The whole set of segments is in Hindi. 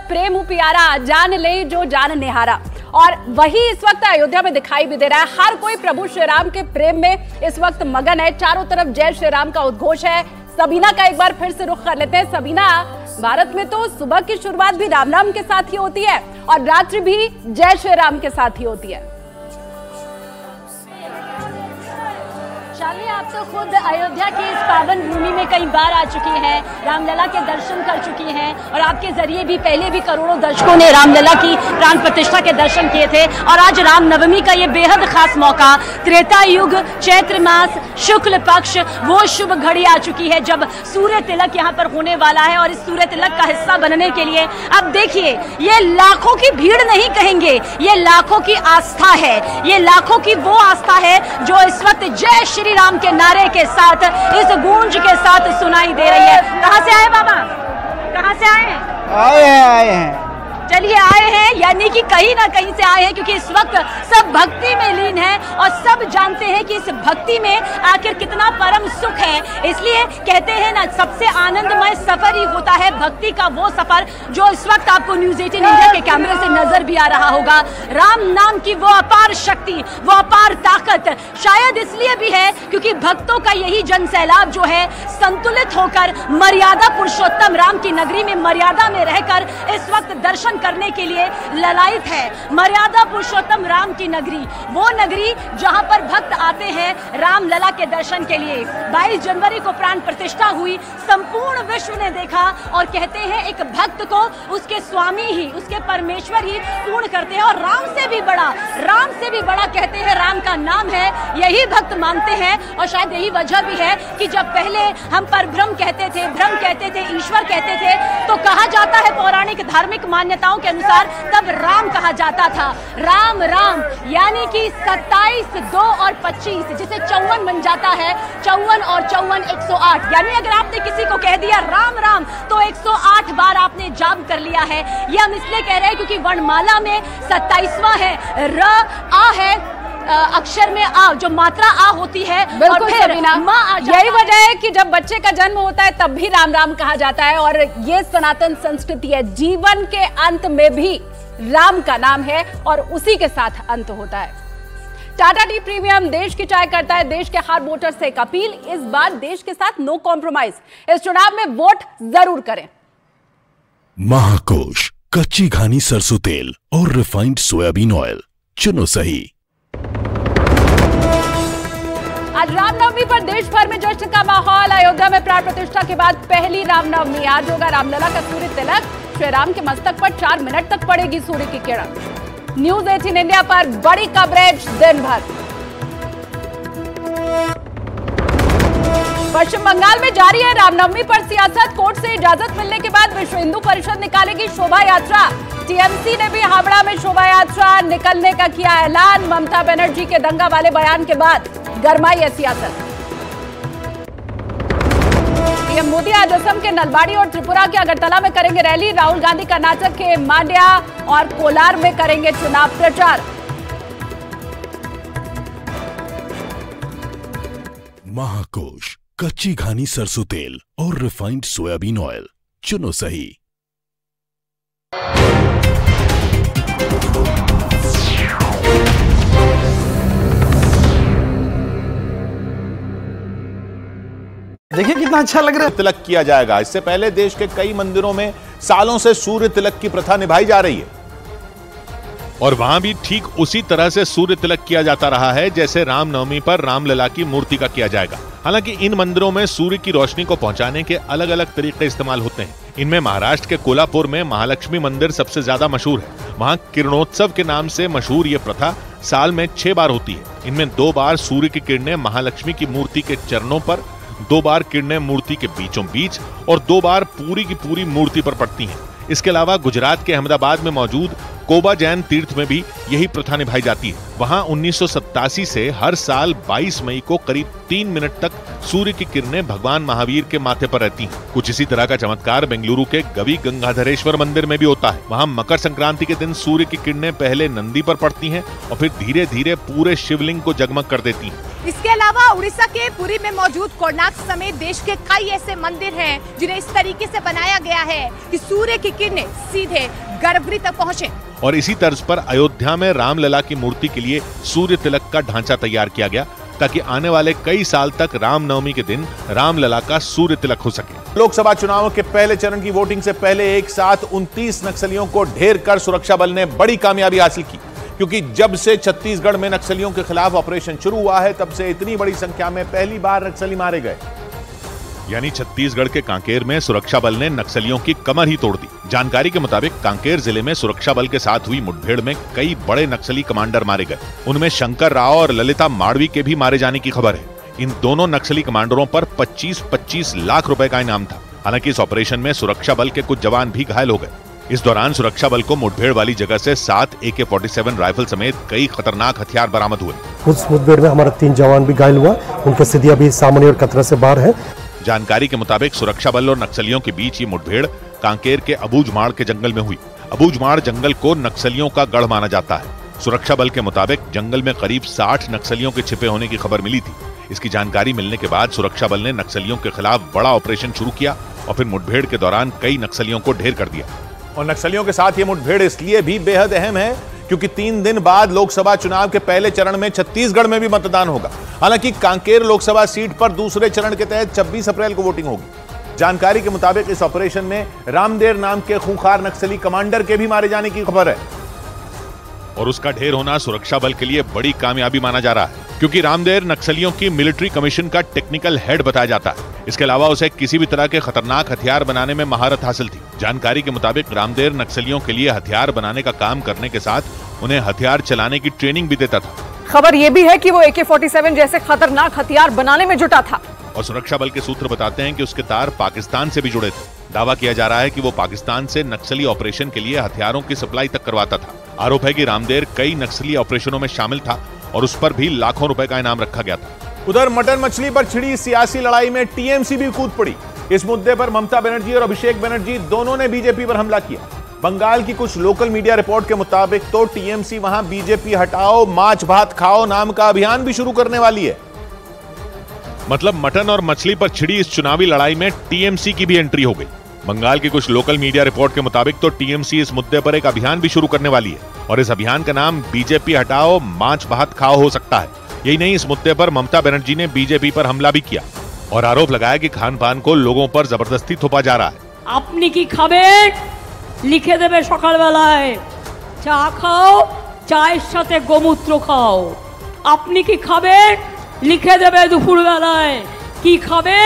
प्रेम प्यारा, जान ले जो जान निहारा। और वही इस वक्त अयोध्या में दिखाई भी दे रहा है। हर कोई प्रभु श्री राम के प्रेम में इस वक्त मगन है। चारों तरफ जय श्री राम का उद्घोष है। सबीना का एक बार फिर से रुख कर लेते हैं। सबीना, भारत में तो सुबह की शुरुआत भी राम नाम के साथ ही होती है और रात्रि भी जय श्री राम के साथ ही होती है। शालिनी, आप तो खुद अयोध्या की इस पावन भूमि में कई बार आ चुकी हैं, रामलला के दर्शन कर चुकी हैं और आपके जरिए भी पहले भी करोड़ों दर्शकों ने रामलला की प्राण प्रतिष्ठा के दर्शन किए थे। और आज रामनवमी का ये बेहद खास मौका, त्रेता युग चैत्र मास शुक्ल पक्ष, वो शुभ घड़ी आ चुकी है जब सूर्य तिलक यहाँ पर होने वाला है। और इस सूर्य तिलक का हिस्सा बनने के लिए अब देखिए, ये लाखों की भीड़ नहीं कहेंगे, ये लाखों की आस्था है। ये लाखों की वो आस्था है जो इस वक्त जय श्री राम के नारे के साथ, इस गूंज के साथ सुनाई दे रही है। कहां से आए बाबा, कहां से आए हैं? आए हैं। चलिए, आए हैं यानी कि कहीं ना कहीं से आए हैं, क्योंकि इस वक्त सब भक्ति में लीन है और सब जानते हैं कि इस भक्ति में आखिर कितना परम सुख है। इसलिए कहते हैं ना, सबसे आनंदमय सफर ही होता है भक्ति का वो सफर जो इस वक्त आपको न्यूज़ 18 इंडिया के कैमरे से नजर भी आ रहा होगा। राम नाम की वो अपार शक्ति, वो अपार ताकत शायद इसलिए भी है क्योंकि भक्तों का यही जन सैलाब जो है संतुलित होकर मर्यादा पुरुषोत्तम राम की नगरी में मर्यादा में रहकर इस वक्त दर्शन करने के लिए ललायित है। मर्यादा पुरुषोत्तम राम की नगरी, वो नगरी जहां पर भक्त आते हैं राम लला के दर्शन के लिए। 22 जनवरी को प्राण प्रतिष्ठा हुई, संपूर्ण विश्व ने देखा और कहते हैं एक भक्त को उसके स्वामी ही, उसके परमेश्वर ही पूर्ण करते हैं। और राम से भी बड़ा कहते हैं राम का नाम है, यही भक्त मानते हैं। और शायद यही वजह भी है कि जब पहले हम परब्रह्म कहते थे, ब्रह्म कहते थे, ईश्वर कहते थे, तो कहा जाता है पौराणिक धार्मिक मान्यताओं के अनुसार तब राम कहा जाता था। राम राम यानी कि 27, 2 और 25 जिसे 54 बन जाता है। 54 और 54 108, यानी अगर आपने किसी को कह दिया राम राम तो 108 बार आपने जाप कर लिया है। ये हम इसलिए कह रहे हैं क्योंकि वर्णमाला में 27वां है, र आ है, अक्षर में आ, जो मात्रा आ होती है। बिल्कुल सबीना, यही वजह है कि जब बच्चे का जन्म होता है तब भी राम राम कहा जाता है। और ये सनातन संस्कृति है, जीवन के अंत में भी राम का नाम है और उसी के साथ अंत होता है। टाटा टी प्रीमियम देश की चाय करता है देश के हर वोटर से एक अपील, इस बार देश के साथ नो कॉम्प्रोमाइज, इस चुनाव में वोट जरूर करें। महाकोश, कच्ची घानी सरसों तेल और रिफाइंड सोयाबीन ऑयल, चुनो सही। आज रामनवमी पर देश भर में जश्न का माहौल। अयोध्या में प्राण प्रतिष्ठा के बाद पहली रामनवमी। आज होगा रामलला का सूर्य तिलक। श्री राम के मस्तक पर 4 मिनट तक पड़ेगी सूर्य की किरण। न्यूज़ 18 इंडिया पर बड़ी कवरेज दिन भर। पश्चिम बंगाल में जारी है रामनवमी पर सियासत। कोर्ट से इजाजत मिलने के बाद विश्व हिंदू परिषद निकालेगी शोभा यात्रा। टीएमसी ने भी हावड़ा में शोभा यात्रा निकलने का किया ऐलान। ममता बनर्जी के दंगा वाले बयान के बाद गरमाई है सियासत। पीएम मोदी आज असम के नलबाड़ी और त्रिपुरा के अगरतला में करेंगे रैली। राहुल गांधी कर्नाटक के मांड्या और कोलार में करेंगे चुनाव प्रचार। महाकोश, कच्ची घानी सरसों तेल और रिफाइंड सोयाबीन ऑयल, चुनो सही। देखिए कितना अच्छा लग रहा है। तिलक किया जाएगा। इससे पहले देश के कई मंदिरों में सालों से सूर्य तिलक की प्रथा निभाई जा रही है और वहां भी ठीक उसी तरह से सूर्य तिलक किया जाता रहा है जैसे रामनवमी पर रामलला की मूर्ति का किया जाएगा। हालांकि इन मंदिरों में सूर्य की रोशनी को पहुंचाने के अलग अलग तरीके इस्तेमाल होते हैं। इनमें महाराष्ट्र के कोल्हापुर में महालक्ष्मी मंदिर सबसे ज्यादा मशहूर है। वहां किरणोत्सव के नाम से मशहूर ये प्रथा साल में 6 बार होती है। इनमें 2 बार सूर्य की किरणें महालक्ष्मी की मूर्ति के चरणों पर, 2 बार किरणें मूर्ति के बीचों बीच और 2 बार पूरी की पूरी मूर्ति पर पड़ती हैं। इसके अलावा गुजरात के अहमदाबाद में मौजूद कोबा जैन तीर्थ में भी यही प्रथा निभाई जाती है। वहां 1987 से हर साल 22 मई को करीब 3 मिनट तक सूर्य की किरणें भगवान महावीर के माथे पर रहती हैं। कुछ इसी तरह का चमत्कार बेंगलुरु के गवी गंगाधरेश्वर मंदिर में भी होता है। वहां मकर संक्रांति के दिन सूर्य की किरणें पहले नंदी पर पड़ती हैं और फिर धीरे धीरे पूरे शिवलिंग को जगमग कर देती हैं। इसके अलावा उड़ीसा के पुरी में मौजूद कोणार्क समेत देश के कई ऐसे मंदिर हैं जिन्हें इस तरीके से बनाया गया है कि सूर्य की किरणें सीधे गर्भगृह तक पहुंचे। और इसी तर्ज पर अयोध्या में रामलला की मूर्ति के लिए सूर्य तिलक का ढांचा तैयार किया गया ताकि आने वाले कई साल तक रामनवमी के दिन रामलला का सूर्य तिलक हो सके। लोकसभा चुनावों के पहले चरण की वोटिंग से पहले एक साथ 29 नक्सलियों को ढेर कर सुरक्षा बल ने बड़ी कामयाबी हासिल की, क्योंकि जब से छत्तीसगढ़ में नक्सलियों के खिलाफ ऑपरेशन शुरू हुआ है तब से इतनी बड़ी संख्या में पहली बार नक्सली मारे गए। यानी छत्तीसगढ़ के कांकेर में सुरक्षा बल ने नक्सलियों की कमर ही तोड़ दी। जानकारी के मुताबिक कांकेर जिले में सुरक्षा बल के साथ हुई मुठभेड़ में कई बड़े नक्सली कमांडर मारे गए। उनमें शंकर राव और ललिता माड़वी के भी मारे जाने की खबर है। इन दोनों नक्सली कमांडरों पर 25-25 लाख रुपए का इनाम था। हालांकि इस ऑपरेशन में सुरक्षा बल के कुछ जवान भी घायल हो गए। इस दौरान सुरक्षा बल को मुठभेड़ वाली जगह से 7 AK-47 राइफल समेत कई खतरनाक हथियार बरामद हुए। उस मुठभेड़ में हमारा 3 जवान भी घायल हुआ, उनकी स्थिति अभी सामान्य और खतरा से बाहर है। जानकारी के मुताबिक सुरक्षा बल और नक्सलियों के बीच ये मुठभेड़ कांकेर के अबूझमाड़ के जंगल में हुई। अबूझमाड़ जंगल को नक्सलियों का गढ़ माना जाता है। सुरक्षा बल के मुताबिक जंगल में करीब 60 नक्सलियों के छिपे होने की खबर मिली थी। इसकी जानकारी मिलने के बाद सुरक्षा बल ने नक्सलियों के खिलाफ बड़ा ऑपरेशन शुरू किया और फिर मुठभेड़ के दौरान कई नक्सलियों को ढेर कर दिया। और नक्सलियों के साथ ये मुठभेड़ इसलिए भी बेहद अहम है क्योंकि 3 दिन बाद लोकसभा चुनाव के पहले चरण में छत्तीसगढ़ में भी मतदान होगा। हालांकि कांकेर लोकसभा सीट पर दूसरे चरण के तहत 26 अप्रैल को वोटिंग होगी। जानकारी के मुताबिक इस ऑपरेशन में रामदेव नाम के खूंखार नक्सली कमांडर के भी मारे जाने की खबर है। और उसका ढेर होना सुरक्षा बल के लिए बड़ी कामयाबी माना जा रहा है, क्योंकि रामदेव नक्सलियों की मिलिट्री कमीशन का टेक्निकल हेड बताया जाता है। इसके अलावा उसे किसी भी तरह के खतरनाक हथियार बनाने में महारत हासिल थी। जानकारी के मुताबिक रामदेव नक्सलियों के लिए हथियार बनाने का काम करने के साथ उन्हें हथियार चलाने की ट्रेनिंग भी देता था। खबर यह भी है कि वो AK-47 जैसे खतरनाक हथियार बनाने में जुटा था। और सुरक्षा बल के सूत्र बताते हैं कि उसके तार पाकिस्तान से भी जुड़े थे। दावा किया जा रहा है कि वो पाकिस्तान से नक्सली ऑपरेशन के लिए हथियारों की सप्लाई तक करवाता था। आरोप है कि रामदेव कई नक्सली ऑपरेशनों में शामिल था और उस पर भी लाखों रुपए का इनाम रखा गया था। उधर मटन मछली पर छिड़ी सियासी लड़ाई में TMC भी कूद पड़ी। इस मुद्दे पर ममता बनर्जी और अभिषेक बनर्जी दोनों ने बीजेपी पर हमला किया। बंगाल की कुछ लोकल मीडिया रिपोर्ट के मुताबिक तो TMC वहां बीजेपी हटाओ माछ भात खाओ नाम का अभियान भी शुरू करने वाली है। मतलब मटन और मछली पर छिड़ी इस चुनावी लड़ाई में TMC की भी एंट्री हो गई। बंगाल की कुछ लोकल मीडिया रिपोर्ट के मुताबिक तो TMC इस मुद्दे पर एक अभियान भी शुरू करने वाली है और इस अभियान का नाम बीजेपी हटाओ माछ भात खाओ हो सकता है। यही नहीं, इस मुद्दे पर ममता बनर्जी ने बीजेपी पर हमला भी किया और आरोप लगाया कि खान पान को लोगों पर जबरदस्ती थोपा जा रहा है। আপনি কি খাবেন লিখে দেবে সকালবেলায়, চা খাও চায়ের সাথে গোমূত্র খাও। আপনি কি খাবেন লিখে দেবে দুপুরবেলায়, কি খাবে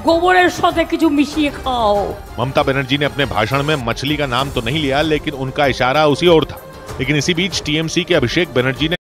গোবরের সাথে কিছু মিশিয়ে খাও। ममता बनर्जी ने अपने भाषण में मछली का नाम तो नहीं लिया, लेकिन उनका इशारा उसी ओर था। लेकिन इसी बीच TMC के अभिषेक बनर्जी ने